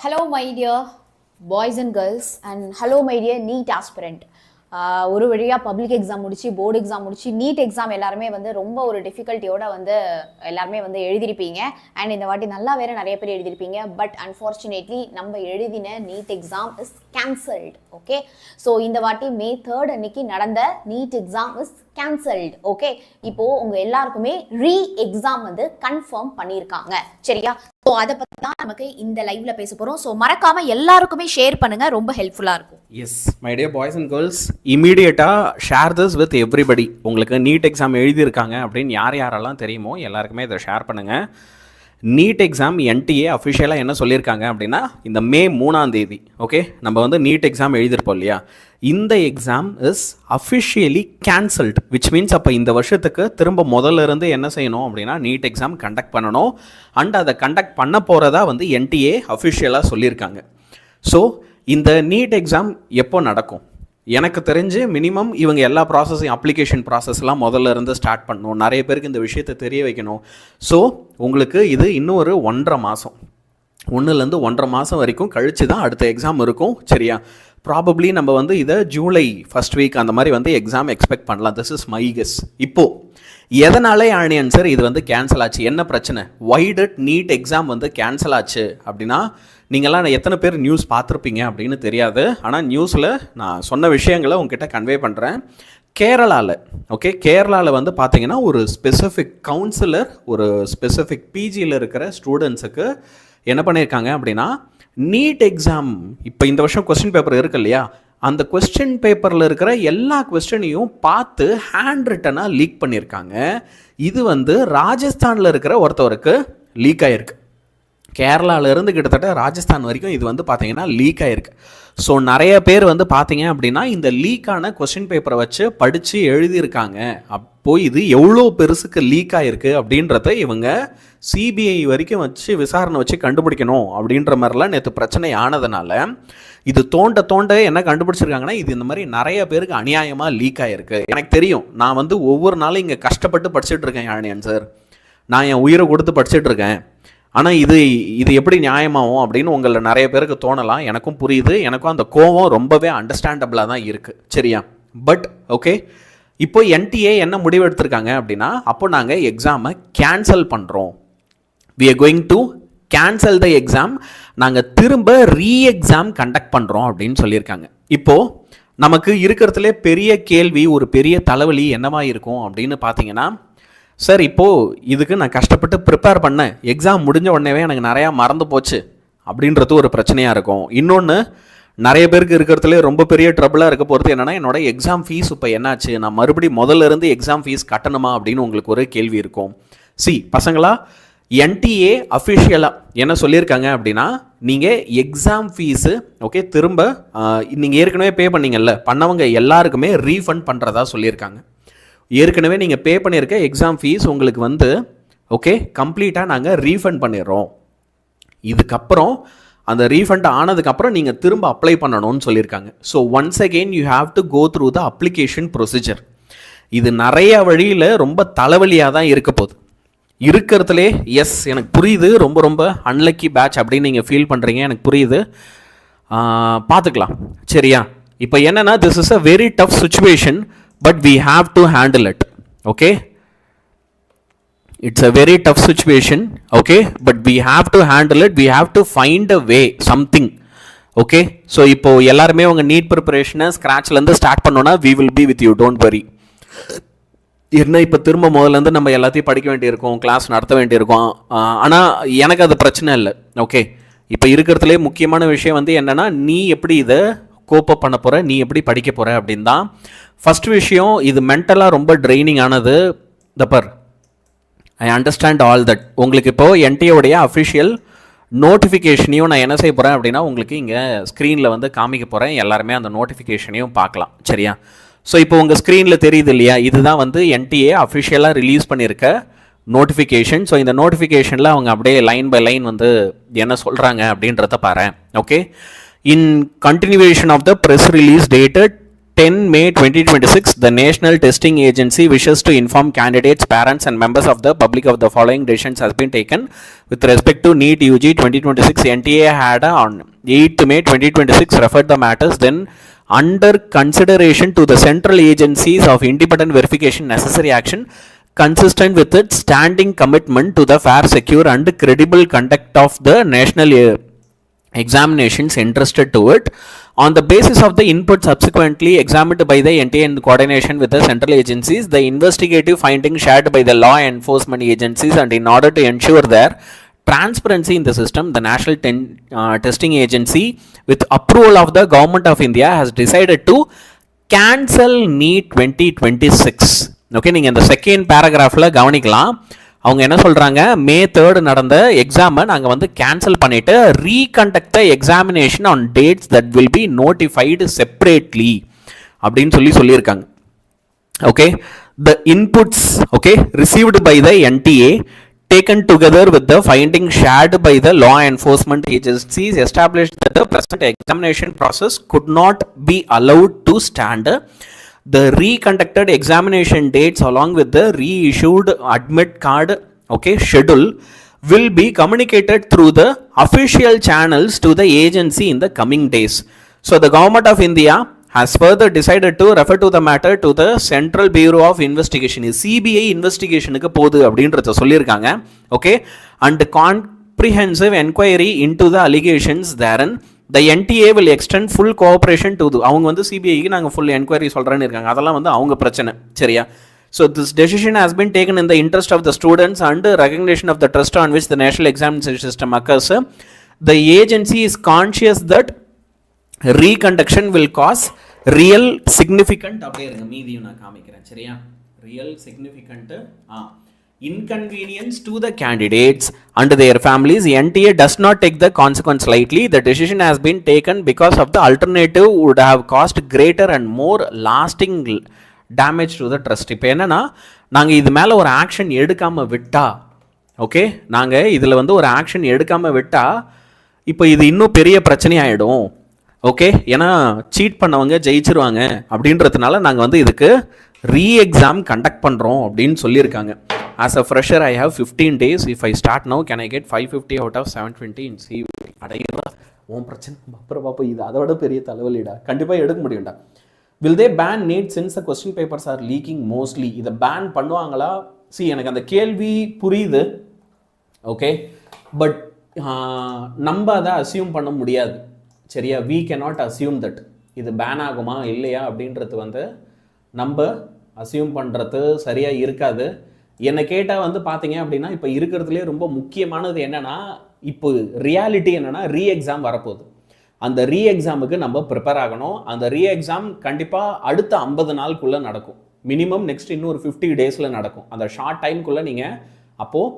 Hello, my dear boys and girls, and hello, my dear NEET aspirant. ஒரு வழியாக public exam முடிச்சு board exam முடிச்சு NEET exam எல்லாருமே வந்து ரொம்ப ஒரு டிஃபிகல்ட்டியோட வந்து எல்லாருமே வந்து எழுதிருப்பீங்க. அண்ட் இந்த வாட்டி நல்லா வேற நிறைய பேர் எழுதிருப்பீங்க. பட் அன்ஃபார்ச்சுனேட்லி நம்ம எழுதின NEET exam is cancelled. Okay, so இந்த வாட்டி May 3 அன்னைக்கு நடந்த NEET exam is cancelled. Okay, இப்போ உங்க எல்லாருக்குமே ரீ எக்ஸாம் வந்து கன்ஃபார்ம் பண்ணியிருக்காங்க. சரியா? ஸோ அதை பற்றி தான் நமக்கு இந்த லைவ்ல பேச போகிறோம். ஸோ மறக்காம எல்லாருக்குமே ஷேர் பண்ணுங்க, ரொம்ப ஹெல்ப்ஃபுல்லாக இருக்கும். S my dear boys and girls, இமீடியட்டாக ஷேர் திஸ் வித் எவ்ரிபடி. உங்களுக்கு நீட் எக்ஸாம் எழுதியிருக்காங்க அப்படின்னு யாரெல்லாம் தெரியுமோ எல்லாருக்குமே இதை ஷேர் பண்ணுங்கள். நீட் எக்ஸாம் என்டிஏ அஃபிஷியலாக என்ன சொல்லியிருக்காங்க அப்படின்னா, இந்த May 3 ஓகே, நம்ம வந்து நீட் எக்ஸாம் எழுதியிருப்போம் இல்லையா, இந்த exam is officially cancelled. Which means அப்போ இந்த வருஷத்துக்கு திரும்ப முதல்ல இருந்து என்ன செய்யணும் அப்படின்னா நீட் எக்ஸாம் கண்டக்ட் பண்ணணும். அண்ட் அதை கண்டக்ட் பண்ண போகிறதா வந்து என்டிஏ அஃபிஷியலாக சொல்லியிருக்காங்க. ஸோ இந்த நீட் எக்ஸாம் எப்போ நடக்கும்? எனக்கு தெரிஞ்சு மினிமம் இவங்க எல்லா ப்ராசஸையும் அப்ளிகேஷன் ப்ராசஸ்லாம் முதல்ல இருந்து ஸ்டார்ட் பண்ணணும். நிறைய பேருக்கு இந்த விஷயத்தை தெரிய வைக்கணும். ஸோ உங்களுக்கு இது இன்னும் ஒரு 1.5 மாதம், 1லேருந்து 1.5 மாதம் வரைக்கும் கழித்து தான் அடுத்த எக்ஸாம் இருக்கும். சரியா? ப்ராபப்ளி நம்ம வந்து இதை ஜூலை ஃபர்ஸ்ட் வீக் அந்த மாதிரி வந்து எக்ஸாம் எக்ஸ்பெக்ட் பண்ணலாம். This is my guess. இப்போது எதனாலே ஆனியன் சார் இது வந்து கேன்சல் ஆச்சு, என்ன பிரச்சனை, ஒய் டிட் நீட் எக்ஸாம் வந்து கேன்சல் ஆச்சு அப்படின்னா, நீங்கள்லாம் எத்தனை பேர் நியூஸ் பார்த்துருப்பீங்க அப்படின்னு தெரியாது. ஆனால் நியூஸில் நான் சொன்ன விஷயங்களை உங்ககிட்ட கன்வே பண்ணுறேன். கேரளாவில் ஓகே, கேரளாவில் வந்து பார்த்தீங்கன்னா ஒரு ஸ்பெசிஃபிக் கவுன்சிலர் ஒரு ஸ்பெசிஃபிக் பிஜியில் இருக்கிற ஸ்டூடெண்ட்ஸுக்கு என்ன பண்ணியிருக்காங்க அப்படின்னா, நீட் எக்ஸாம் இப்போ இந்த வருஷம் கொஸ்டின் பேப்பர் இருக்கு இல்லையா, அந்த கொஸ்டின் பேப்பரில் இருக்கிற எல்லா கொஸ்டினையும் பார்த்து ஹேண்ட் ரிட்டனாக லீக் பண்ணியிருக்காங்க. இது வந்து ராஜஸ்தானில் இருக்கிற ஒருத்தவருக்கு லீக் ஆகிருக்கு. கேரளாவிலேருந்து கிட்டத்தட்ட ராஜஸ்தான் வரைக்கும் இது வந்து பார்த்தீங்கன்னா லீக் ஆகிருக்கு. ஸோ நிறைய பேர் வந்து பார்த்தீங்க அப்படின்னா இந்த லீக்கான கொஸ்டின் பேப்பரை வச்சு படித்து எழுதியிருக்காங்க. அப்போது இது எவ்வளோ பெருசுக்கு லீக் ஆகிருக்கு அப்படின்றத இவங்க சிபிஐ வரைக்கும் வச்சு விசாரணை வச்சு கண்டுபிடிக்கணும் அப்படின்ற மாதிரிலாம் நேற்று பிரச்சனை ஆனதுனால இது தோண்ட என்ன கண்டுபிடிச்சிருக்காங்கன்னா, இது இந்த மாதிரி நிறைய பேருக்கு அநியாயமாக லீக் ஆகிருக்கு. எனக்கு தெரியும், நான் வந்து ஒவ்வொரு நாளும் இங்கே கஷ்டப்பட்டு படிச்சுட்டு இருக்கேன் ஆனியன் சார், நான் என் உயிரை கொடுத்து படிச்சுட்டு இருக்கேன். ஆனால் இது எப்படி நியாயமாகும் அப்படின்னு உங்களில் நிறைய பேருக்கு தோணலாம். எனக்கும் புரியுது, எனக்கும் அந்த கோவம் ரொம்பவே அண்டர்ஸ்டாண்டபிளாக தான் இருக்குது. சரியா? பட் ஓகே, இப்போ என்டிஏ என்ன முடிவு எடுத்திருக்காங்க அப்படின்னா, அப்போ நாங்கள் எக்ஸாமை கேன்சல் பண்ணுறோம். we are going to cancel the exam. நாங்கள் திரும்ப ரீ எக்ஸாம் கண்டக்ட் பண்ணுறோம் அப்படின்னு சொல்லியிருக்காங்க. இப்போது நமக்கு இருக்கிறதுலே பெரிய கேள்வி, ஒரு பெரிய தலைவலி என்னவா இருக்கும் அப்படின்னு பார்த்தீங்கன்னா, சார் இப்போது இதுக்கு நான் கஷ்டப்பட்டு ப்ரிப்பேர் பண்ணேன், எக்ஸாம் முடிஞ்ச உடனேவே எனக்கு நிறையா மறந்து போச்சு அப்படின்றது ஒரு பிரச்சனையாக இருக்கும். இன்னொன்று, நிறைய பேருக்கு இருக்கிறதுலே ரொம்ப பெரிய ட்ரபிளாக இருக்க போகிறது என்னென்னா, என்னோட எக்ஸாம் ஃபீஸ் இப்போ என்னாச்சு, நான் மறுபடியும் முதல்ல இருந்து எக்ஸாம் ஃபீஸ் கட்டணுமா அப்படின்னு உங்களுக்கு ஒரு கேள்வி இருக்கும். பசங்களா, என்டிஏ அஃபிஷியலாக என்ன சொல்லியிருக்காங்க அப்படின்னா, நீங்கள் எக்ஸாம் ஃபீஸு ஓகே திரும்ப நீங்கள் ஏற்கனவே பே பண்ணீங்கல்ல, பண்ணவங்க எல்லாருக்குமே ரீஃபண்ட் பண்ணுறதா சொல்லியிருக்காங்க. ஏற்கனவே நீங்கள் பே பண்ணியிருக்க எக்ஸாம் ஃபீஸ் உங்களுக்கு வந்து ஓகே கம்ப்ளீட்டாக நாங்கள் ரீஃபண்ட் பண்ணிடுறோம். இதுக்கப்புறம் அந்த ரீஃபண்ட் ஆனதுக்கப்புறம் நீங்கள் திரும்ப அப்ளை பண்ணணும்னு சொல்லியிருக்காங்க. So once again you have to go through the application procedure. இது நிறைய வழியில் ரொம்ப தலைவலியாக தான் இருக்க போகுது இருக்கிறதுலே. எஸ், எனக்கு புரியுது, ரொம்ப ரொம்ப அன்லக்கி பேட்ச் அப்படின்னு நீங்கள் ஃபீல் பண்ணுறீங்க, எனக்கு புரியுது, பார்த்துக்கலாம். சரியா? இப்போ என்னென்னா, this is a very tough situation, but we have to handle it. Okay, it's a very tough situation. Okay, but we have to handle it. We have to find a way, something. Okay, so இப்போ எல்லாருமே உங்க NEET ப்ரிப்பரேஷனை ஸ்க்ராட்ச்லேருந்து start பண்ணோன்னா we will be with you, don't worry. என்ன இப்போ திரும்ப முதல்லேருந்து நம்ம எல்லாத்தையும் படிக்க வேண்டியிருக்கோம், கிளாஸ் நடத்த வேண்டியிருக்கோம். ஆனால் எனக்கு அது பிரச்சனை இல்லை. ஓகே, இப்போ இருக்கிறதுலே முக்கியமான விஷயம் வந்து என்னென்னா, நீ எப்படி இதை கோப்பப் பண்ண போகிற, நீ எப்படி படிக்க போகிற அப்படின்னு தான். ஃபஸ்ட் விஷயம், இது மென்டலாக ரொம்ப ட்ரைனிங் ஆனது. I understand all that. உங்களுக்கு இப்போது என்டிஏவுடைய அஃபிஷியல் நோட்டிஃபிகேஷனையும் நான் என்ன செய்ய போகிறேன் அப்படின்னா, உங்களுக்கு இங்கே ஸ்க்ரீனில் வந்து காமிக்க போகிறேன். எல்லாருமே அந்த நோட்டிஃபிகேஷனையும் பார்க்கலாம். சரியா? ஸோ இப்போ உங்கள் ஸ்க்ரீனில் தெரியுது இல்லையா, இதுதான் வந்து என்டிஏ அஃபிஷியலாக ரிலீஸ் பண்ணியிருக்க நோட்டிஃபிகேஷன். ஸோ இந்த நோட்டிஃபிகேஷனில் அவங்க அப்படியே லைன் பை லைன் வந்து என்ன சொல்கிறாங்க அப்படின்றத பாரு. Okay, in continuation of the press release dated 10 May 2026, the National Testing Agency wishes to inform candidates, parents, and members of the public of the following decisions has been taken with respect to NEET UG 2026. NTA had on 8th May 2026 referred the matters then under consideration to the central agencies of independent verification necessary action consistent with its standing commitment to the fair, secure, and credible conduct of the national examinations entrusted to it. On the basis of the input subsequently examined by the NTA in coordination with the central agencies, the investigative findings shared by the law enforcement agencies, and in order to ensure their transparency in the system, the National Testing Agency, with approval of the Government of India, has decided to cancel NEET 2026. Okay, நீங்கள் இந்த second பேராகிராஃபில் கவனிக்கலாம். அவங்க என்ன சொல்கிறாங்க, May 3rd நடந்த எக்ஸாமை நாங்கள் வந்து கேன்சல் பண்ணிவிட்டு reconduct the examination on dates that will be notified separately அப்படின்னு சொல்லியிருக்காங்க. Okay, the inputs okay received by the NTA taken together with the findings shared by the law enforcement agencies established that the present examination process could not be allowed to stand. The reconducted examination dates along with the reissued admit card schedule will be communicated through the official channels to the agency in the coming days. So the Government of India has further decided to refer to the matter to the Central Bureau of Investigation. CBI investigationக்கு போகுது அப்படின்றத சொல்லியிருக்காங்க. Okay, and comprehensive inquiry into the allegations therein. The NTA will extend full cooperation to the அவங்க வந்து சிபிஐக்கு நாங்கள் full enquiry சொல்கிறேன்னு இருக்காங்க. அதெல்லாம் வந்து அவங்க பிரச்சனை, சரியா? So this decision has been taken in the interest of the students and recognition of the trust on which the national examination system occurs. The agency is conscious that reconduction will cause real significant அப்படியே இருங்க, மீதியும் நான் காமிக்கிறேன், சரியா? real significant inconvenience to the candidates and their families. NTA does not take the consequence lightly. The decision has been taken because of the alternative would have caused greater and more lasting damage to the trust. இப்போ என்னன்னா, நாங்கள் இது மேலே ஒரு action எடுக்காமல் விட்டா, okay, நாங்கள் இதில் வந்து ஒரு ஆக்ஷன் எடுக்காமல் விட்டா இப்போ இது இன்னும் பெரிய பிரச்சனையாயிடும். ஓகே, ஏன்னா சீட் பண்ணவங்க ஜெயிச்சிருவாங்க அப்படின்றதுனால நாங்கள் வந்து இதுக்கு ரீஎக்ஸாம் கண்டக்ட் பண்ணுறோம் அப்படின்னு சொல்லியிருக்காங்க. As a fresher, I have 15 days. If I start now, can I get 550 out of 720 in CVT? அடையிறா உன் பிரச்சனை. அப்புறம் பாப்பா, இது அதை விட பெரிய தலைவலிடா. கண்டிப்பாக எடுக்க முடியும்டா. Will they ban NEET since the question papers are leaking mostly? இதை பேன் பண்ணுவாங்களா? எனக்கு அந்த கேள்வி புரியுது, ஓகே, பட் நம்ம அதை அசியூம் பண்ண முடியாது, சரியா? we cannot assume that இது பேன் ஆகுமா இல்லையா அப்படின்றது வந்து நம்ம அசியூம் பண்ணுறது சரியாக இருக்காது. என்னை கேட்டால் வந்து பார்த்தீங்க அப்படின்னா, இப்போ இருக்கிறதுலே ரொம்ப முக்கியமானது என்னென்னா, இப்போ ரியாலிட்டி என்னென்னா, ரீஎக்ஸாம் வரப்போகுது. அந்த ரீஎக்ஸாமுக்கு நம்ம ப்ரிப்பேர் ஆகணும். அந்த ரீஎக்ஸாம் கண்டிப்பாக அடுத்த 50 நாளுக்குள்ளே நடக்கும். மினிமம் நெக்ஸ்ட் இன்னொரு 50 டேஸில் நடக்கும். அந்த ஷார்ட் டைம்குள்ளே நீங்கள் அப்போது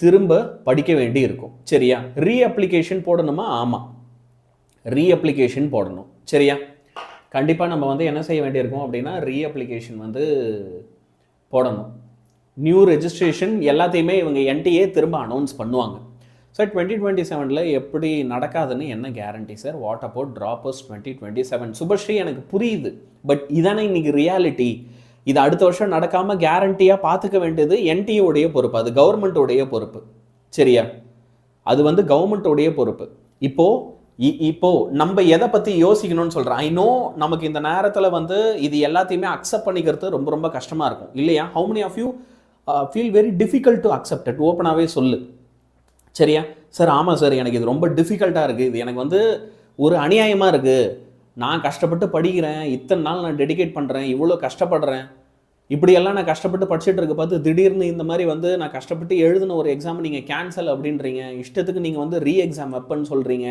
திரும்ப படிக்க வேண்டி இருக்கும், சரியா? ரீஅப்ளிகேஷன் போடணுமா? ஆமாம், ரீஅப்ளிகேஷன் போடணும், சரியா? கண்டிப்பாக நம்ம வந்து என்ன செய்ய வேண்டியிருக்கோம் அப்படின்னா, ரீஅப்ளிகேஷன் வந்து போடணும். நியூ ரெஜிஸ்ட்ரேஷன் எல்லாத்தையுமே இவங்க NTA திரும்ப அனௌன்ஸ் பண்ணுவாங்க. சார் 2027 எப்படி நடக்காதுன்னு என்ன guarantee sir? What about droppers 2027? Subashree, எனக்கு புரியுது, பட் இதானே இன்னைக்கு ரியாலிட்டி. இது அடுத்த வருஷம் நடக்காமல் கேரண்டியாக பார்த்துக்க வேண்டியது NTA உடைய பொறுப்பு, அது கவர்மெண்ட்டோடைய பொறுப்பு, சரியா? அது வந்து கவர்மெண்ட்டோடைய பொறுப்பு. இப்போ நம்ம எதை பற்றி யோசிக்கணும்னு சொல்கிறேன். ஐ நோ நமக்கு இந்த நேரத்தில் வந்து இது எல்லாத்தையுமே அக்செப்ட் பண்ணிக்கிறது ரொம்ப ரொம்ப கஷ்டமாக இருக்கும், இல்லையா? How many of you feel very difficult to accept it? ஓப்பனாகவே சொல்லு, சரியா? சார் ஆமாம் சார், எனக்கு இது ரொம்ப டிஃபிகல்ட்டாக இருக்குது, இது எனக்கு வந்து ஒரு அநியாயமாக இருக்குது, நான் கஷ்டப்பட்டு படிக்கிறேன், இத்தனை நாள் நான் டெடிகேட் பண்ணுறேன், இவ்வளோ கஷ்டப்படுறேன், இப்படியெல்லாம் நான் கஷ்டப்பட்டு படிச்சுட்டு இருக்க பார்த்து திடீர்னு இந்த மாதிரி வந்து நான் கஷ்டப்பட்டு எழுதின ஒரு எக்ஸாம் நீங்கள் கேன்சல் அப்படின்றீங்க, இஷ்டத்துக்கு நீங்கள் வந்து ரீ எக்ஸாம் வைப்பன்னு சொல்கிறீங்க,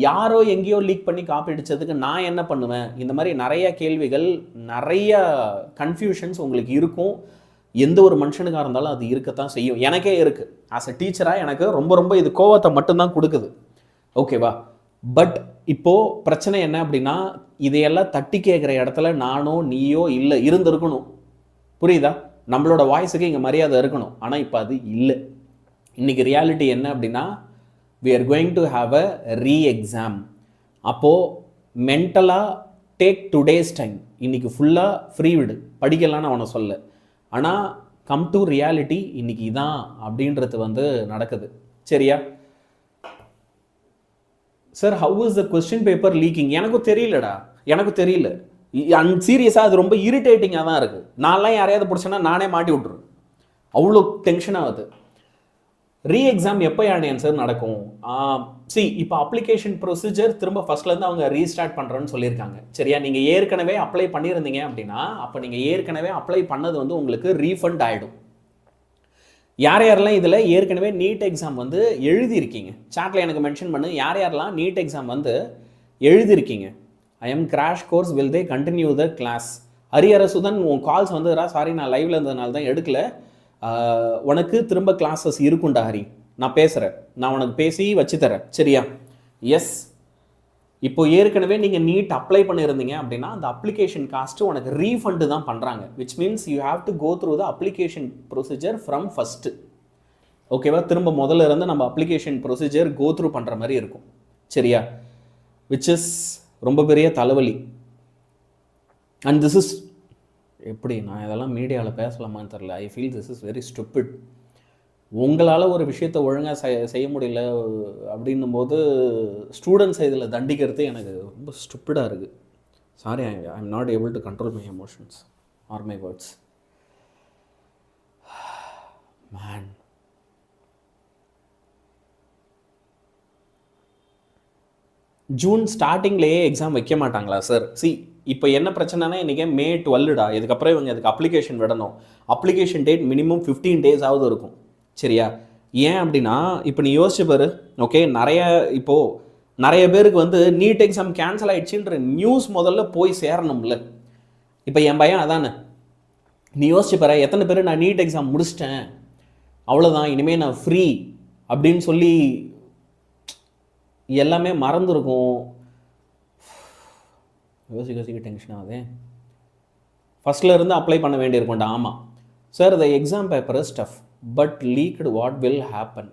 யாரோ எங்கேயோ லீக் பண்ணி காப்பி அடித்ததுக்கு நான் என்ன பண்ணுவேன்? இந்த மாதிரி நிறைய கேள்விகள், நிறைய கன்ஃபியூஷன்ஸ் உங்களுக்கு இருக்கும். எந்த ஒரு மனுஷனுக்காக இருந்தாலும் அது இருக்கத்தான் செய்யும். எனக்கே இருக்குது. ஆஸ் அ டீச்சராக எனக்கு ரொம்ப ரொம்ப இது கோவத்தை மட்டும்தான் கொடுக்குது, ஓகேவா? பட் இப்போது பிரச்சனை என்ன அப்படின்னா, இதையெல்லாம் தட்டி கேட்குற இடத்துல நானோ நீயோ இல்லை இருந்திருக்கணும், புரியுதா? நம்மளோட வாய்ஸுக்கு இங்கே மரியாதை இருக்கணும். ஆனால் இப்போ அது இல்லை. இன்றைக்கி ரியாலிட்டி என்ன அப்படின்னா, we are going to have a re-exam. அப்போது மென்டலாக டேக் டுடேஸ் டைம். இன்னைக்கு ஃபுல்லாக ஃப்ரீ விடு, படிக்கலான்னு அவனை சொல்ல. ஆனால் கம் டு ரியாலிட்டி, இன்னைக்கு இதான் அப்படின்றது வந்து நடக்குது. சரியா sir? How is the question paper leaking? எனக்கும் தெரியலடா, எனக்கு தெரியல. சீரியஸாக அது ரொம்ப இரிட்டேட்டிங்காக தான் இருக்குது. நான்லாம் யாரையாவது பிடிச்சேன்னா நானே மாட்டி விட்ருவேன், அவ்வளோ டென்ஷன் ஆகுது. ரீ எக்ஸாம் எப்போ ஆன்சர் நடக்கும்? இப்போ அப்ளிகேஷன் ப்ரொசீஜர் திரும்ப ஃபர்ஸ்ட்லேருந்து அவங்க ரீஸ்டார்ட் பண்ணுறேன்னு சொல்லியிருக்காங்க. சரியா? நீங்கள் ஏற்கனவே அப்ளை பண்ணியிருந்தீங்க அப்படின்னா அப்போ நீங்கள் ஏற்கனவே அப்ளை பண்ணது வந்து உங்களுக்கு ரீஃபண்ட் ஆகிடும். யார் யாரெல்லாம் இதில் ஏற்கனவே நீட் எக்ஸாம் வந்து எழுதியிருக்கீங்க, சாட்டில் எனக்கு மென்ஷன் பண்ணு. யார் யாரெல்லாம் நீட் எக்ஸாம் வந்து எழுதியிருக்கீங்க? I am crash course, will they continue the class? Hariharasudhan, உன் கால்ஸ் வந்து சாரி நான் லைவ்ல இருந்ததுனால தான் எடுக்கல. உனக்கு திரும்ப கிளாஸஸ் இருக்குண்டா ஹரி, நான் பேசுகிறேன், நான் உனக்கு பேசி வச்சு தரேன். சரியா? எஸ். இப்போ ஏற்கனவே நீங்கள் நீட் அப்ளை பண்ணியிருந்தீங்க அப்படின்னா அந்த அப்ளிகேஷன் காஸ்ட்டு உனக்கு ரீஃபண்டு தான் பண்ணுறாங்க. Which means you have to go through the application procedure from first. ஓகேவா? திரும்ப முதல்ல இருந்து நம்ம அப்ளிகேஷன் ப்ரொசீஜர் கோ த்ரூ பண்ணுற மாதிரி இருக்கும். சரியா? விச் இஸ் ரொம்ப பெரிய தலைவலி. அண்ட் திஸ் இஸ் எப்படி, நான் இதெல்லாம் மீடியாவில் பேசலாமான்னு தெரில. I feel this is very stupid. உங்களால் ஒரு விஷயத்தை ஒழுங்காக செய்ய முடியல அப்படின்னும் போது ஸ்டூடெண்ட்ஸை இதில் தண்டிக்கிறது எனக்கு ரொம்ப ஸ்டூப்பிடாக இருக்குது. Sorry, I am not able to control my emotions R my words. Man, June ஸ்டார்டிங்லேயே எக்ஸாம் வைக்க மாட்டாங்களா சார்? இப்போ என்ன பிரச்சனைனா இன்றைக்கி May 12டா, இதுக்கப்புறம் இவங்க அதுக்கு அப்ளிகேஷன் விடணும். அப்ளிகேஷன் டேட் மினிமம் 15 days ஆகுது இருக்கும். சரியா? ஏன் அப்படின்னா இப்போ நீ யோசிச்சு பாரு. ஓகே, நிறைய பேருக்கு வந்து நீட் எக்ஸாம் கேன்சல் ஆகிடுச்சின்ற நியூஸ் முதல்ல போய் சேரணும்ல. இப்போ என் பையன் அதானே, நீ யோசிச்சு பாரு, எத்தனை பேர் நான் நீட் எக்ஸாம் முடிச்சிட்டேன், அவ்வளோதான், இனிமேல் நான் ஃப்ரீ அப்படின்னு சொல்லி எல்லாமே மறந்துருக்கும். யோசிக்க டென்ஷன் ஆகுது. ஃபஸ்ட்டில் இருந்து அப்ளை பண்ண வேண்டியிருக்கோண்டா. ஆமாம் sir, the exam paper is tough but leaked, what will happen?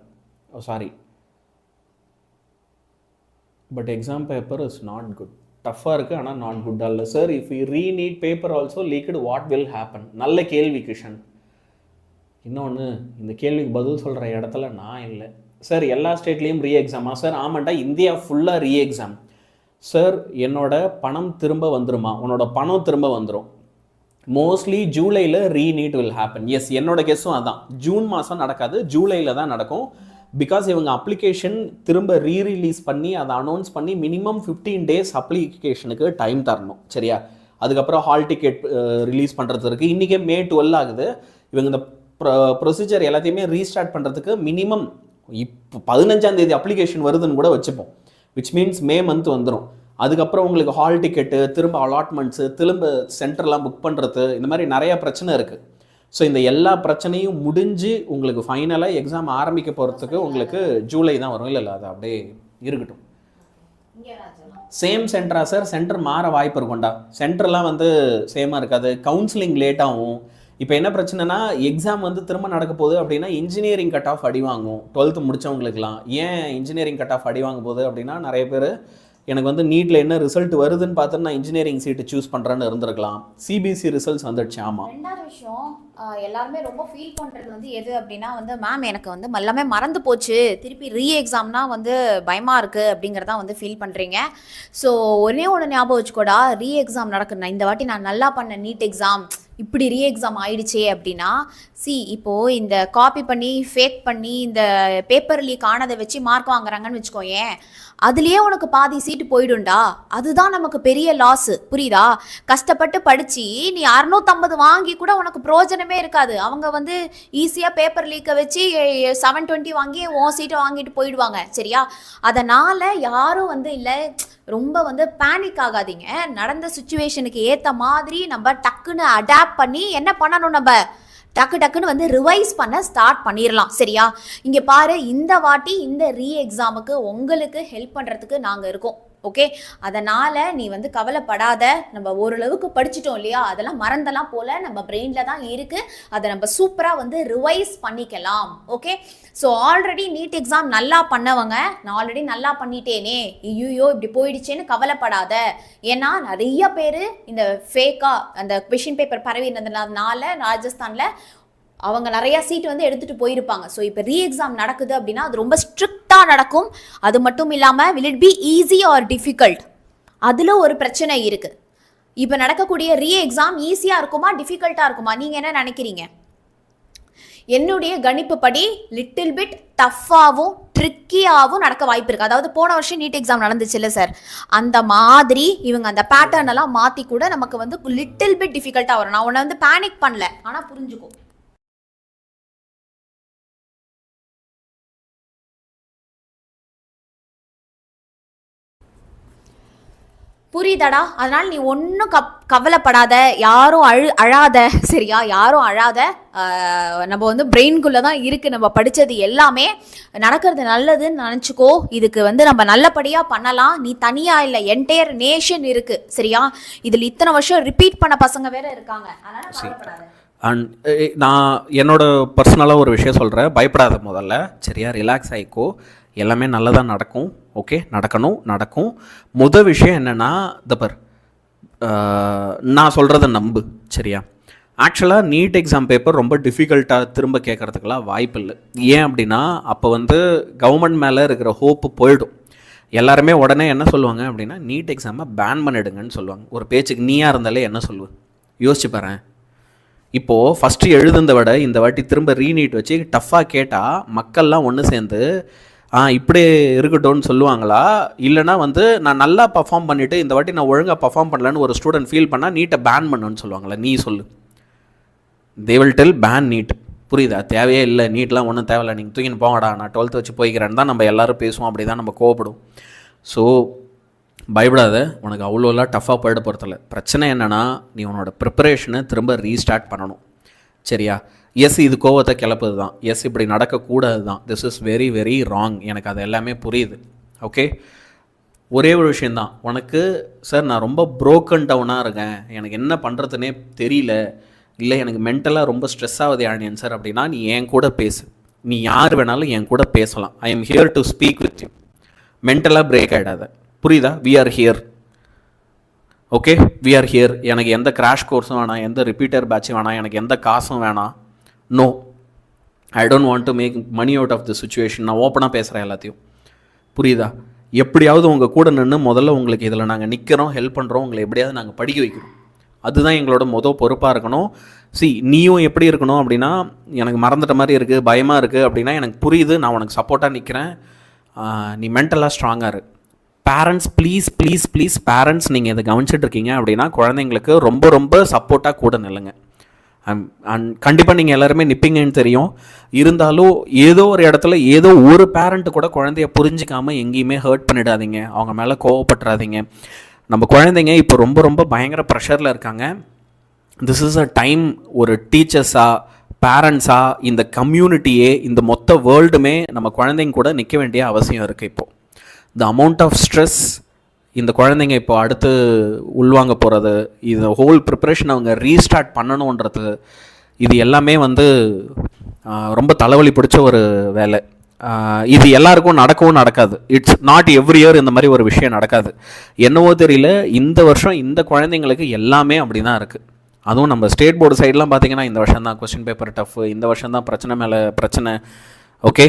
Sorry, but exam paper is not good. டஃப்பாக இருக்குது ஆனால் நாட் குட் அல்ல sir. If you re-NEET paper also leaked, what will happen? நல்ல கேள்வி கிஷன். இன்னொன்று, இந்த கேள்விக்கு பதில் சொல்கிற இடத்துல நான் இல்லை சார். எல்லா ஸ்டேட்லேயும் ரீ எக்ஸாமா சார்? ஆமாண்டா, இந்தியா ஃபுல்லாக ரீ எக்ஸாம் சார். என்னோட பணம் திரும்ப வந்துருமா? உன்னோட பணம் திரும்ப வந்துடும். மோஸ்ட்லி ஜூலையில் ரீநீட் வில் ஹேப்பன். எஸ், என்னோட கெஸ்ஸும் அதான். ஜூன் மாதம் நடக்காது, ஜூலையில் தான் நடக்கும். பிகாஸ் இவங்க அப்ளிகேஷன் திரும்ப ரீரிலீஸ் பண்ணி அதை அனௌன்ஸ் பண்ணி மினிமம் 15 days அப்ளிகேஷனுக்கு டைம் தரணும். சரியா? அதுக்கப்புறம் ஹால் டிக்கெட் ரிலீஸ் பண்ணுறதுக்கு இன்றைக்கே May 12 ஆகுது. இவங்க இந்த ப்ரொசீஜர் எல்லாத்தையுமே ரீஸ்டார்ட் பண்ணுறதுக்கு மினிமம் இப்போ 15ஆம் தேதி அப்ளிகேஷன் வருதுன்னு கூட வச்சுப்போம். விச் மீன்ஸ் May month வந்துடும். அதுக்கப்புறம் உங்களுக்கு ஹால் டிக்கெட்டு, திரும்ப அலாட்மெண்ட்ஸு, திரும்ப சென்டர்லாம் புக் பண்ணுறது, இந்த மாதிரி நிறையா பிரச்சனை இருக்குது. ஸோ இந்த எல்லா பிரச்சனையும் முடிஞ்சு உங்களுக்கு ஃபைனலாக எக்ஸாம் ஆரம்பிக்க போகிறதுக்கு உங்களுக்கு ஜூலை தான் வரும். இல்லை அது அப்படியே இருக்கட்டும். Same சென்டரா sir? சென்டர் மாற வாய்ப்பு இருக்கும்டா. சென்டர்லாம் வந்து சேமாக இருக்காது, கவுன்சிலிங் லேட் ஆகும். இப்போ என்ன பிரச்சனைனா, எக்ஸாம் வந்து திரும்ப நடக்க போகுது அப்படின்னா இன்ஜினியரிங் கட் ஆஃப் அடி வாங்கும் 12th முடித்தவங்களுக்குலாம். ஏன் இன்ஜினியரிங் கட் ஆஃப் அடி வாங்க போகுது அப்படின்னா, நிறைய பேர் எனக்கு வந்து நீட்டில் என்ன ரிசல்ட் வருதுன்னு பார்த்து நான் இன்ஜினியரிங் சீட்டு சூஸ் பண்ணுறேன்னு இருந்திருக்கலாம். சிபிஎஸ்சி ரிசல்ட்ஸ் வந்துடுச்சு. ஆமாம். ரெண்டாவது விஷயம், எல்லாருமே ரொம்ப ஃபீல் பண்ணுறது வந்து எது அப்படின்னா வந்து, மேம் எனக்கு வந்து எல்லாமே மறந்து போச்சு, திருப்பி ரீ எக்ஸாம்னா வந்து பயமாக இருக்குது அப்படிங்கிறதான் வந்து ஃபீல் பண்ணுறீங்க. ஸோ ஒரே ஒன்று ஞாபகம் வச்சுக்கோடா, ரீ எக்ஸாம் நடக்குது. இந்த வாட்டி நான் நல்லா பண்ண நீட் எக்ஸாம் இப்படி ரீ எக்ஸாம் ஆயிடுச்சே அப்படின்னா, இப்போது இந்த காப்பி பண்ணி ஃபேக் பண்ணி இந்த பேப்பர் லீக் ஆனதை வச்சு மார்க் வாங்குறாங்கன்னு வச்சுக்கோயேன், அதுலேயே உனக்கு பாதி சீட்டு போயிடும்டா. அதுதான் நமக்கு பெரிய லாஸு, புரியுதா? கஷ்டப்பட்டு படித்து நீ 650 வாங்கி கூட உனக்கு பிரயோஜனமே இருக்காது. அவங்க வந்து ஈஸியாக பேப்பர் லீக்கை வச்சு 720 வாங்கி உன் சீட்டை வாங்கிட்டு போயிடுவாங்க. சரியா? அதனால் யாரும் வந்து இல்லை, ரொம்ப வந்து பேனிக் ஆகாதீங்க. நடந்த சுச்சுவேஷனுக்கு ஏற்ற மாதிரி நம்ம டக்குன்னு அடாப்ட் பண்ணி என்ன பண்ணணும், நம்ம டக்குன்னு வந்து ரிவைஸ் பண்ண ஸ்டார்ட் பண்ணிடலாம். சரியா? இங்கே பாரு, இந்த வாட்டி இந்த ரீ எக்ஸாமுக்கு உங்களுக்கு ஹெல்ப் பண்ணுறதுக்கு நாங்கள் இருக்கோம். ஓகே. அதனால் நீ வந்து கவலைப்படாத. நம்ம ஓரளவுக்கு படிச்சிட்டோம் இல்லையா, அதெல்லாம் மறந்தெல்லாம் போல் நம்ம பிரெயினில் தான் இருக்குது. அதை நம்ம சூப்பராக வந்து ரிவைஸ் பண்ணிக்கலாம். Okay. So already NEET exam நல்லா பண்ணவங்க, நான் ஆல்ரெடி நல்லா பண்ணிட்டேனே, ஐயோ இப்படி போயிடுச்சேன்னு கவலைப்படாத. ஏன்னா நிறைய பேர் இந்த ஃபேக்காக அந்த கொஷின் பேப்பர் பரவினதுனால ராஜஸ்தானில் அவங்க நிறையா சீட் வந்து எடுத்துகிட்டு போயிருப்பாங்க. ஸோ இப்போ ரீ எக்ஸாம் நடக்குது அப்படின்னா அது ரொம்ப ஸ்ட்ரிக்டாக நடக்கும். அது மட்டும் இல்லாமல் will it be easy or difficult, அதில் ஒரு பிரச்சனை இருக்குது. இப்போ நடக்கக்கூடிய ரீ எக்ஸாம் ஈஸியாக இருக்குமா டிஃபிகல்ட்டாக இருக்குமா, நீங்கள் என்ன நினைக்கிறீங்க? என்னுடைய கணிப்புப்படி லிட்டில் பிட் டஃப்பாகவும் ட்ரிக்கியாகவும் நடக்க வாய்ப்பு இருக்குது. அதாவது போன வருஷம் நீட் எக்ஸாம் நடந்துச்சு இல்லை சார், அந்த மாதிரி இவங்க அந்த பேட்டர்ன் எல்லாம் மாற்றி கூட நமக்கு வந்து லிட்டில் பிட் டிஃபிகல்ட்டாக வரும். நான் உன்னை வந்து பேனிக் பண்ணல, ஆனால் புரிஞ்சுக்கோ. புரியுதாடா? அதனால் நீ ஒன்றும் கவலைப்படாத, யாரும் அழாத, சரியா? யாரும் அழாத. நம்ம வந்து பிரெயின்குள்ளே தான் இருக்குது, நம்ம படித்தது எல்லாமே நடக்கிறது நல்லதுன்னு நினச்சிக்கோ. இதுக்கு வந்து நம்ம நல்லபடியாக பண்ணலாம். நீ தனியாக இல்லை, என்டையர் நேஷன் இருக்குது, சரியா? இதில் இத்தனை வருஷம் ரிப்பீட் பண்ண பசங்க வேற இருக்காங்க. அதனால் கவலைப்படாத. அண்ட் நான் என்னோட பர்சனலாக ஒரு விஷயம் சொல்கிறேன், பயப்படாத முதல்ல, சரியா? ரிலாக்ஸ் ஆகிக்கோ, எல்லாமே நல்லதாக நடக்கும். ஓகே, நடக்கும். விஷயம் என்னென்னா தபர், நான் சொல்கிறத நம்பு, சரியா? ஆக்சுவலாக நீட் எக்ஸாம் பேப்பர் ரொம்ப டிஃபிகல்ட்டாக திரும்ப கேட்குறதுக்கெல்லாம் வாய்ப்பு இல்லை. ஏன் அப்படின்னா அப்போ வந்து கவர்மெண்ட் மேலே இருக்கிற ஹோப்பு போயிடும். எல்லாருமே உடனே என்ன சொல்லுவாங்க அப்படின்னா நீட் எக்ஸாமை பேன் பண்ணிடுங்கன்னு சொல்லுவாங்க. ஒரு பேச்சுக்கு நீயா இருந்தாலே என்ன சொல்லுவேன் யோசிச்சு பாரு. இப்போது ஃபஸ்ட்டு எழுதுந்த விட இந்த வாட்டி திரும்ப ரீநீட் வச்சு டஃப்பாக கேட்டால் மக்கள்லாம் ஒன்று சேர்ந்து இப்படி இருக்கட்டும்னு சொல்லுவாங்களா? இல்லைனா வந்து நான் நல்லா பர்ஃபார்ம் பண்ணிவிட்டு இந்த வாட்டி நான் ஒழுங்காக பர்ஃபார்ம் பண்ணலன்னு ஒரு ஸ்டூடெண்ட் ஃபீல் பண்ணால் நீட்டை பேன் பண்ணுன்னு சொல்லுவாங்களா? நீ சொல்லு. They will tell ban NEET. புரியுதா? தேவையே இல்லை, நீட்லாம் ஒன்றும் தேவையில்லை, நீங்கள் தூக்கின்னு போங்கடா, நான் 12th வச்சு போய்க்கிறேன்னு தான் நம்ம எல்லோரும் பேசுவோம். அப்படி தான் நம்ம கோவப்படும். ஸோ பயப்படாத, உனக்கு அவ்வளோலாம் டஃப்பாக போயிட போகிறதில்ல. பிரச்சனை என்னென்னா நீ உன்னோட ப்ரிப்பரேஷனை திரும்ப ரீஸ்டார்ட் பண்ணணும், சரியா? எஸ், இது கோவத்தை கிளப்புது தான். எஸ், இப்படி நடக்கக்கூடாது தான். This is very very wrong. எனக்கு அது எல்லாமே புரியுது. ஓகே, ஒரே ஒரு விஷயந்தான். உனக்கு சார் நான் ரொம்ப ப்ரோக்கன் டவுனாக இருக்கேன், எனக்கு என்ன பண்ணுறதுனே தெரியல, இல்லை எனக்கு மென்டலாக ரொம்ப ஸ்ட்ரெஸ் ஆகுது ஆனியன் சார் அப்படின்னா நீ என் கூட பேசு. நீ யார் வேணாலும் என் கூட பேசலாம். I am here to speak with you. மென்டலாக பிரேக் ஆகிடாத, புரியுதா? We are here. Okay, we are here. எனக்கு எந்த கிராஷ் கோர்ஸும் வேணாம், எந்த ரிப்பீட்டர் பேட்சும் வேணாம், எனக்கு எந்த காசும் வேணாம். No, I don't want to make money out of the situation. நான் ஓப்பனாக பேசுகிறேன் எல்லாத்தையும், புரியுதா? எப்படியாவது உங்கள் கூட நின்று முதல்ல உங்களுக்கு இதில் நாங்கள் நிற்கிறோம், ஹெல்ப் பண்ணுறோம், உங்களை எப்படியாவது நாங்கள் படிக்க வைக்கிறோம். அதுதான் எங்களோட பொறுப்பாக இருக்கணும். நீயும் எப்படி இருக்கணும் அப்படின்னா, எனக்கு மறந்துட்ட மாதிரி இருக்குது, பயமாக இருக்குது அப்படின்னா எனக்கு புரியுது, நான் உனக்கு சப்போர்ட்டாக நிற்கிறேன், நீ மென்டலாக ஸ்ட்ராங்காக இரு. Parents please please please parents, நீங்கள் இதை கவனிச்சிட்டு இருக்கீங்க அப்படின்னா குழந்தைங்களுக்கு ரொம்ப ரொம்ப சப்போர்ட்டாக கூட நில்லுங்க. அண்ட் கண்டிப்பாக நீங்கள் எல்லாருமே நிற்பீங்கன்னு தெரியும். இருந்தாலும் ஏதோ ஒரு இடத்துல ஏதோ ஒரு பேரண்ட்டு கூட குழந்தைய புரிஞ்சிக்காமல் எங்கேயுமே ஹர்ட் பண்ணிடாதீங்க, அவங்க மேலே கோவப்பட்டுறாதீங்க. நம்ம குழந்தைங்க இப்போ ரொம்ப ரொம்ப பயங்கர ப்ரெஷரில் இருக்காங்க. திஸ் இஸ் அ டைம், ஒரு டீச்சர்ஸாக, பேரண்ட்ஸாக, இந்த கம்யூனிட்டியே, இந்த மொத்த வேர்ல்டுமே நம்ம குழந்தைங்க கூட நிற்க வேண்டிய அவசியம் இருக்குது. இப்போது த அமௌண்ட் ஆஃப் ஸ்ட்ரெஸ் இந்த குழந்தைங்க இப்போ அடுத்து உள்வாங்க போகிறது, இது ஹோல் ப்ரிப்பரேஷன் அவங்க ரீஸ்டார்ட் பண்ணணுன்றது, இது எல்லாமே வந்து ரொம்ப தலைவலி பிடிச்ச ஒரு வேலை. இது எல்லாருக்கும் நடக்கவும் நடக்காது. இட்ஸ் நாட் எவ்ரி இயர் இந்த மாதிரி ஒரு விஷயம் நடக்காது. என்னவோ தெரியல, இந்த வருஷம் இந்த குழந்தைங்களுக்கு எல்லாமே அப்படி தான் இருக்குது. அதுவும் நம்ம ஸ்டேட் போர்டு சைட்லாம் பார்த்தீங்கன்னா இந்த வருஷம் தான் கொஸ்டின் பேப்பர் டஃப், இந்த வருஷம் தான் பிரச்சனை மேலே பிரச்சனை. ஓகே,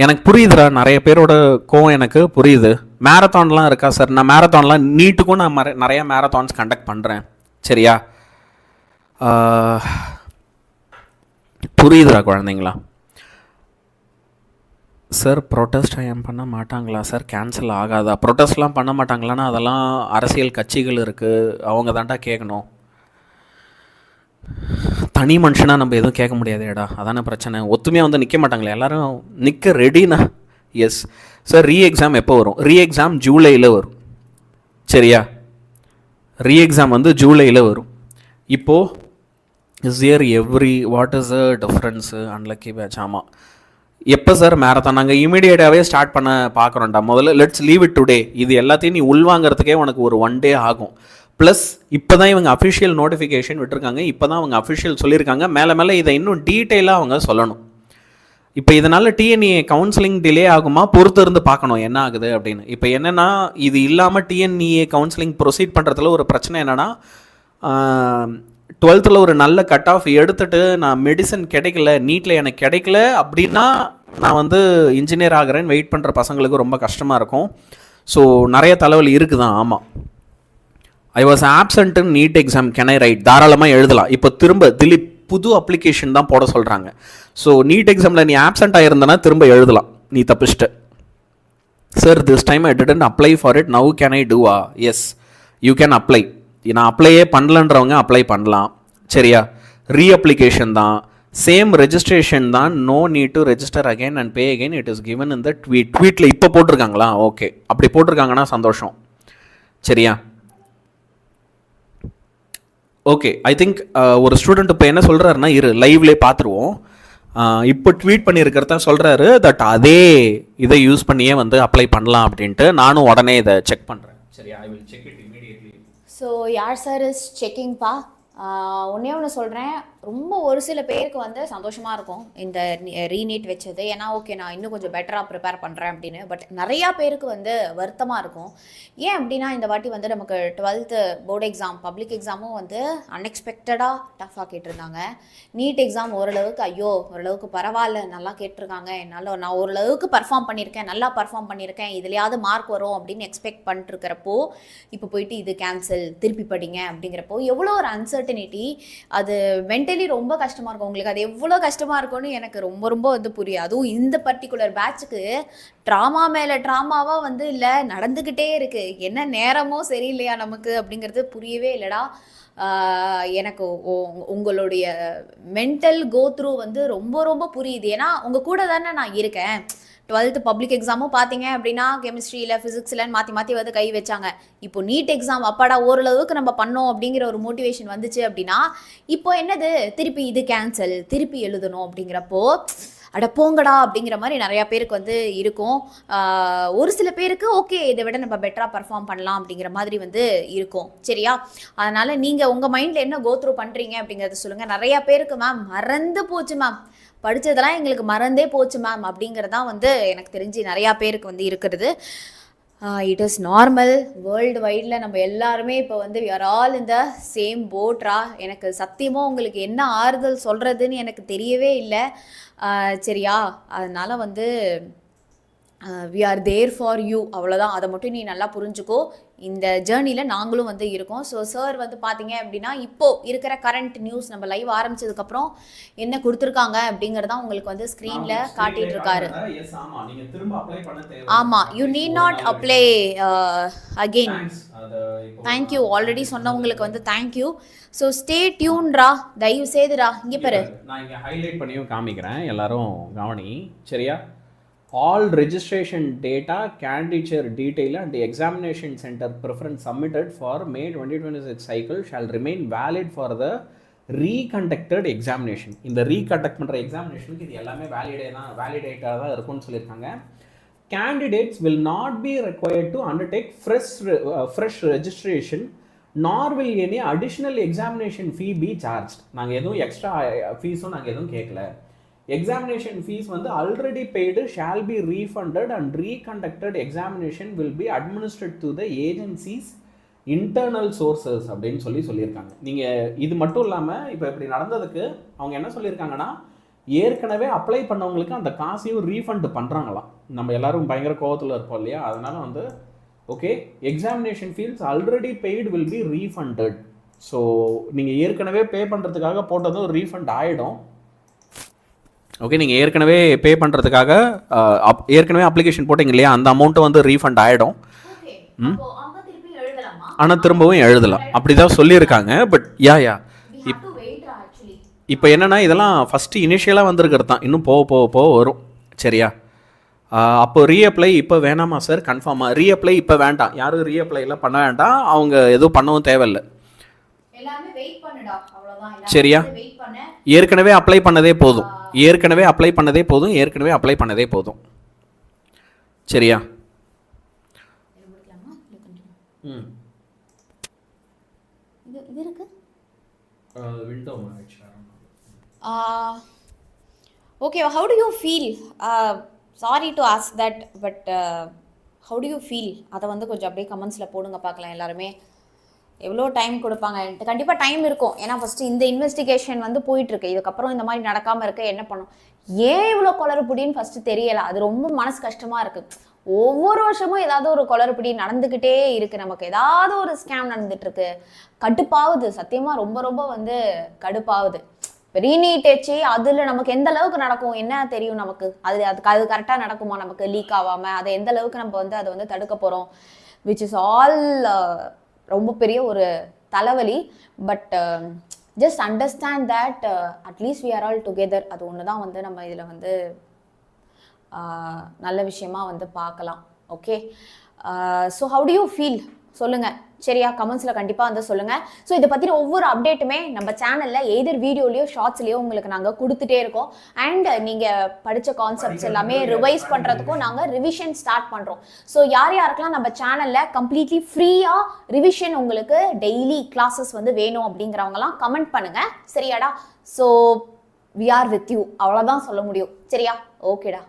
எனக்கு புரியுதுடா, நிறைய பேரோட கோவம் எனக்கு புரியுது. மேரத்தான்லாம் இருக்கா சார்? நான் மேரத்தான்லாம் நீட்டுக்கும் நான் நிறையா மேரத்தான்ஸ் கண்டக்ட் பண்ணுறேன், சரியா? புரியுதுடா குழந்தைங்களா? சார் ப்ரொட்டஸ்ட் ஏன் பண்ண மாட்டாங்களா சார்? கேன்சல் ஆகாதா? ப்ரொட்டஸ்ட்லாம் பண்ண மாட்டாங்களான்னா அதெல்லாம் அரசியல் கட்சிகள் இருக்குது, அவங்க தான்டா கேட்கணும். தனி மனுஷனாக நம்ம எதுவும் கேட்க முடியாதேடா, அதான பிரச்சனை. ஒத்துமையாக வந்து நிற்க மாட்டாங்களே, எல்லோரும் நிற்க ரெடினா. எஸ் சார், ரீ எக்ஸாம் எப்போ வரும்? ரீ எக்ஸாம் ஜூலையில் வரும், சரியா? ரீ எக்ஸாம் வந்து ஜூலையில் வரும். இப்போது is what is the difference unlucky batch? ஆமாம். எப்போ சார் மேரத்தான்? நாங்கள் இமீடியட்டாகவே ஸ்டார்ட் பண்ண பார்க்குறோம்டா. முதல்ல லெட்ஸ் லீவ் இட் டுடே. இது எல்லாத்தையும் நீ உள்வாங்கிறதுக்கே உனக்கு ஒரு 1 day ஆகும். ப்ளஸ் இப்போ தான் இவங்க அஃபிஷியல் நோட்டிஃபிகேஷன் விட்டுருக்காங்க. இப்போ தான் அவங்க அஃபிஷியல் சொல்லியிருக்காங்க. மேலே இதை இன்னும் டீட்டெயிலாக அவங்க சொல்லணும். இப்போ இதனால் டிஎன்ஏ கவுன்சிலிங் டிலே ஆகுமா? பொறுத்து இருந்து பார்க்கணும் என்ன ஆகுது அப்படின்னு. இப்போ என்னென்னா, இது இல்லாமல் டிஎன்ஏ கவுன்சிலிங் ப்ரொசீட் பண்ணுறதுல ஒரு பிரச்சனை என்னென்னா, 12th ஒரு நல்ல கட் ஆஃப் எடுத்துகிட்டு நான் மெடிசன் கிடைக்கல, நீட்டில் எனக்கு கிடைக்கல அப்படின்னா நான் வந்து இன்ஜினியர் ஆகிறேன்னு வெயிட் பண்ணுற பசங்களுக்கு ரொம்ப கஷ்டமாக இருக்கும். ஸோ நிறைய தலைவலி இருக்குது தான். ஆமாம், I was absent in NEET exam, can I right? தாராளமாக எழுதலாம். இப்போ திரும்ப திலீப் புது அப்ளிகேஷன் தான் போட சொல்கிறாங்க. ஸோ நீட் எக்ஸாமில் நீ ஆப்சண்ட் ஆகிருந்தனா திரும்ப எழுதலாம், நீ தப்பிச்சிட்ட. Sir this time I didn't apply for it, now can I டூவா? Yes, you can apply. நான் அப்ளையே பண்ணலன்றவங்க அப்ளை பண்ணலாம். சரியா? ரீஅப்ளிகேஷன் தான், சேம் ரெஜிஸ்ட்ரேஷன் தான். No need to register again and pay again, it is given in the ட்வீட்டில் இப்போ போட்டிருக்காங்களா? ஓகே, அப்படி போட்டிருக்காங்கன்னா சந்தோஷம். சரியா? ஓகே, ஐ திங்க் ஒரு ஸ்டூடெண்ட் இப்போ என்ன சொல்கிறாருன்னா, லைவ்லேயே பார்த்துருவோம். இப்போ ட்வீட் பண்ணியிருக்கிறத சொல்கிறாரு தட் அதே இதை யூஸ் பண்ணியே வந்து அப்ளை பண்ணலாம் அப்படின்ட்டு. நானும் உடனே இதை செக் பண்ணுறேன். சரியா? I will check it immediately. So யார் சார் இஸ் செக்கிங்ப்பா? ஒன்றே ஒன்று சொல்கிறேன், ரொம்ப ஒரு சில பேருக்கு வந்து சந்தோஷமாக இருக்கும் இந்த ரீநீட் வச்சது. ஏன்னா ஓகே நான் இன்னும் கொஞ்சம் பெட்டராக ப்ரிப்பேர் பண்ணுறேன் அப்படின்னு. பட் நிறையா பேருக்கு வந்து வருத்தமாக இருக்கும். ஏன் அப்படின்னா இந்த வாட்டி வந்து நமக்கு 12th போர்டு எக்ஸாம், பப்ளிக் எக்ஸாமும் வந்து அன்எக்ஸ்பெக்டடாக டஃப்பாக கேட்டிருந்தாங்க. நீட் எக்ஸாம் ஓரளவுக்கு ஓரளவுக்கு பரவாயில்ல, நல்லா கேட்டிருக்காங்க, நான் ஓரளவுக்கு பர்ஃபார்ம் பண்ணியிருக்கேன், நல்லா பர்ஃபார்ம் பண்ணியிருக்கேன், இதுலையாவது மார்க் வரும் அப்படின்னு எக்ஸ்பெக்ட் பண்ணிட்டுருக்கிறப்போ இப்போ போயிட்டு இது கேன்சல், திருப்பி படிங்க அப்படிங்கிறப்போ எவ்வளோ ஒரு அன்சர்டனிட்டி. அது மென்டலி ரொம்ப கஷ்டமாக இருக்கும் உங்களுக்கு. அது எவ்வளோ கஷ்டமாக இருக்கும்னு எனக்கு ரொம்ப ரொம்ப வந்து புரியும். அதுவும் இந்த பர்டிகுலர் பேட்சுக்கு ட்ராமா மேலே ட்ராமாவாக வந்து இல்லை நடந்துக்கிட்டே இருக்குது. என்ன நேரமோ சரியில்லையா நமக்கு அப்படிங்கிறது புரியவே இல்லைடா. எனக்கு உங்களுடைய மென்டல் கோ த்ரூ வந்து ரொம்ப ரொம்ப புரியுது. ஏன்னா உங்கள் கூட தானே நான் இருக்கேன். 12th பப்ளிக் எக்ஸாமும் பார்த்தீங்க அப்படின்னா கெமிஸ்ட்ரியில் ஃபிசிக்ஸில் மாற்றி வந்து கை வச்சாங்க. இப்போ நீட் எக்ஸாம் அப்பாடா ஓரளவுக்கு நம்ம பண்ணோம் அப்படிங்கிற ஒரு மோட்டிவேஷன் வந்துச்சு அப்படின்னா இப்போ என்னது, திருப்பி இது கேன்சல், திருப்பி எழுதணும் அப்படிங்கிறப்போ அட போங்கடா அப்படிங்கிற மாதிரி நிறையா பேருக்கு வந்து இருக்கும். ஒரு சில பேருக்கு ஓகே இதை விட நம்ம பெட்டராக பர்ஃபார்ம் பண்ணலாம் அப்படிங்கிற மாதிரி வந்து இருக்கும். சரியா? அதனால் நீங்கள் உங்கள் மைண்டில் என்ன கோத்ரூ பண்ணுறீங்க அப்படிங்கிறத சொல்லுங்கள். நிறையா பேருக்கு மேம் மறந்து போச்சு மேம், படித்ததெல்லாம் எங்களுக்கு மறந்தே போச்சு மேம் அப்படிங்கிறதான் வந்து எனக்கு தெரிஞ்சு நிறையா பேருக்கு வந்து இருக்கிறது. It is normal. வேர்ல்டு வைடில் நம்ம எல்லாருமே இப்போ வந்து we are all in the same போட்ரா. எனக்கு சத்தியமாக உங்களுக்கு என்ன ஆறுதல் சொல்கிறதுன்னு எனக்கு தெரியவே இல்லை. சரியா? அதனால் வந்து we are there for you, அவ்வளோதான். அதை மட்டும் நீ நல்லா புரிஞ்சுக்கோ. இந்த ஜேர்னியில் நாங்களும் வந்து இருக்கோம். ஸோ சார் வந்து பார்த்தீங்க அப்படின்னா இப்போது இருக்கிற கரண்ட் நியூஸ் நம்ம லைவ் ஆரம்பிச்சதுக்கப்புறம் என்ன கொடுத்துருக்காங்க அப்படிங்கிறதான் உங்களுக்கு வந்து ஸ்க்ரீனில் காட்டிகிட்டு இருக்காரு. ஆமாம், you need not apply again. Thank you, already சொன்னவங்களுக்கு வந்து தேங்க்யூ. ஸோ ஸ்டே டியூன்ரா, தயவு செய்துடா. இங்கே பாரு, நான் இங்கே ஹைலைட் பண்ணியும் காமிக்கிறேன், எல்லாரும் கவனி. சரியா? All registration data, candidature detail and the examination center preference submitted for May 2026 cycle shall remain valid for the reconducted examination. இந்த reconduct பண்ணுற எக்ஸாமினேஷனுக்கு இது எல்லாமே வேலிடேட்டாக தான் இருக்கும்னு சொல்லியிருக்காங்க. Candidates will not be required to undertake fresh registration nor will any additional examination fee be charged. நாங்கள் எதுவும் extra ஃபீஸும் நாங்கள் எதுவும் கேட்கல. Examination fees வந்து already paid shall be refunded and reconducted examination will be administered to the agency's internal sources அப்படின்னு சொல்லியிருக்காங்க. நீங்கள் இது மட்டும் இல்லாமல் இப்போ இப்படி நடந்ததுக்கு அவங்க என்ன சொல்லியிருக்காங்கன்னா, ஏற்கனவே அப்ளை பண்ணவங்களுக்கு அந்த காசையும் ரீஃபண்ட் பண்ணுறாங்களாம். நம்ம எல்லாரும் பயங்கர கோவத்தில் இருப்போம் இல்லையா? அதனால் வந்து okay, examination fees already paid will be refunded. So நீங்கள் ஏற்கனவே பே பண்ணுறதுக்காக போட்டதும் ரீஃபண்ட் ஆகிடும். ஓகே, நீங்கள் ஏற்கனவே பே பண்ணுறதுக்காக ஏற்கனவே அப்ளிகேஷன் போட்டிங்க இல்லையா, அந்த அமௌண்ட்டு வந்து ரீஃபண்ட் ஆகிடும். ஆனால் திரும்பவும் எழுதலாம், அப்படி தான் சொல்லியிருக்காங்க. பட் யா இப்போ என்னென்னா இதெல்லாம் ஃபஸ்ட்டு இனிஷியலாக வந்திருக்கிறது தான், இன்னும் போக வரும். சரியா? அப்போ ரீஅப்ளை இப்போ வேணாமா சார்? கன்ஃபார்மாக ரீஅப்ளை இப்போ வேண்டாம், யாரும் ரீஅப்ளைலாம் பண்ண வேண்டாம், அவங்க எதுவும் பண்ணவும் தேவையில்லை. எல்லாரும் வெயிட் பண்ணுடா அவ்வளவுதான் சரியா? வெயிட் பண்ண ஏற்கனவே அப்ளை பண்ணதே போதும், ஏற்கனவே அப்ளை பண்ணதே போதும், ஏற்கனவே அப்ளை பண்ணதே போதும். சரியா? ம் இது இருக்கு window okay, how do you feel? Sorry to ask that, but how do you feel? அதை வந்து கொஞ்சம் அப்படியே கமெண்ட்ஸில் போடுங்க பார்க்கலாம் எல்லாருமே. எவ்வளோ டைம் கொடுப்பாங்க? கண்டிப்பாக டைம் இருக்கும். ஏன்னா ஃபஸ்ட்டு இந்த இன்வெஸ்டிகேஷன் வந்து போயிட்டுருக்கு. இதுக்கப்புறம் இந்த மாதிரி நடக்காமல் இருக்க என்ன பண்ணும்? ஏன் இவ்வளோ குளறுபடின்னு ஃபஸ்ட்டு தெரியலை. அது ரொம்ப மனசு கஷ்டமாக இருக்குது. ஒவ்வொரு வருஷமும் ஏதாவது ஒரு குளறுபடி நடந்துக்கிட்டே இருக்குது. நமக்கு ஏதாவது ஒரு ஸ்கேம் நடந்துகிட்ருக்கு. கடுப்பாகுது சத்தியமாக, ரொம்ப ரொம்ப வந்து கடுப்பாகுது. ரீநீட் வச்சு அதில் நமக்கு எந்த அளவுக்கு நடக்கும் என்ன தெரியும் நமக்கு? அது கரெக்டாக நடக்குமா? நமக்கு லீக் ஆகாமல் அதை எந்த அளவுக்கு நம்ம வந்து அதை வந்து தடுக்க போகிறோம்? விச் இஸ் ஆல் ரொம்ப பெரிய ஒரு தலைவலி. But just understand that at least we are all together. அது ஒன்று தான் வந்து நம்ம இதில் வந்து நல்ல விஷயமா வந்து பார்க்கலாம். Okay, so how to you feel சொல்லுங்கள். சரியா? கமெண்ட்ஸில் கண்டிப்பாக வந்து சொல்லுங்கள். ஸோ இதை பற்றின ஒவ்வொரு அப்டேட்டுமே நம்ம சேனலில் எதர் வீடியோலையோ ஷார்ட்ஸ்லையோ உங்களுக்கு நாங்கள் கொடுத்துட்டே இருக்கோம். அண்ட் நீங்கள் படித்த கான்செப்ட்ஸ் எல்லாமே ரிவைஸ் பண்ணுறதுக்கும் நாங்கள் ரிவிஷன் ஸ்டார்ட் பண்ணுறோம். ஸோ யார் யாருக்கெல்லாம் நம்ம சேனலில் கம்ப்ளீட்லி ஃப்ரீயாக ரிவிஷன் உங்களுக்கு டெய்லி கிளாஸஸ் வந்து வேணும் அப்படிங்கிறவங்கலாம் கமெண்ட் பண்ணுங்கள். சரியாடா? So we are with you, அவ்வளோதான் சொல்ல முடியும். சரியா? ஓகேடா.